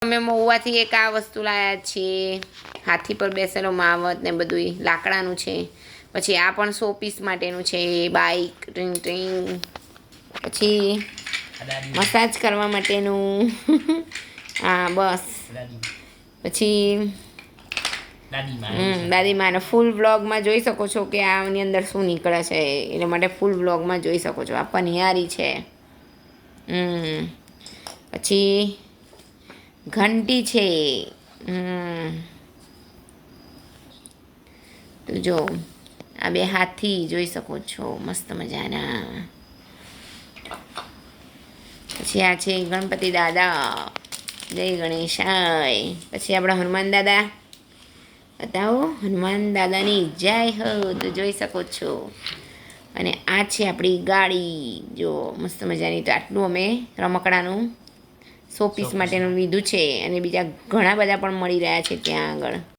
અમે મહુવાથી એક આ વસ્તુ લાવ્યા છીએ, હાથી પર બેસેલો માવત ને બધું લાકડાનું છે. પછી આ પણ 100 પીસ માટેનું છે, બાઈક ટ્રિંગ ટ્રિંગ. પછી મસાજ કરવા માટેનું હા બસ. પછી દાદીમાને ફૂલ વ્લોગમાં જોઈ શકો છો કે આની અંદર શું નીકળે છે, એના માટે ફૂલ વ્લોગમાં જોઈ શકો છો. આ પનિયારી છે. પછી ઘંટી છે. તો જો આ 2 હાથી જોઈ શકો છો, મસ્ત મજાના. પછી આ છે ગણપતિ દાદા, જય ગણેશાય. પછી આપણા હનુમાન દાદા, બતાવો હનુમાન દાદાની જય હો, તો જોઈ શકો છો. અને આ છે આપણી ગાડી, જો મસ્ત મજાની. તો આટલું અમે રમકડાનું 100 પીસ માટેનું લીધું છે, અને બીજા ઘણા બધા પણ મળી રહ્યા છે ત્યાં આગળ.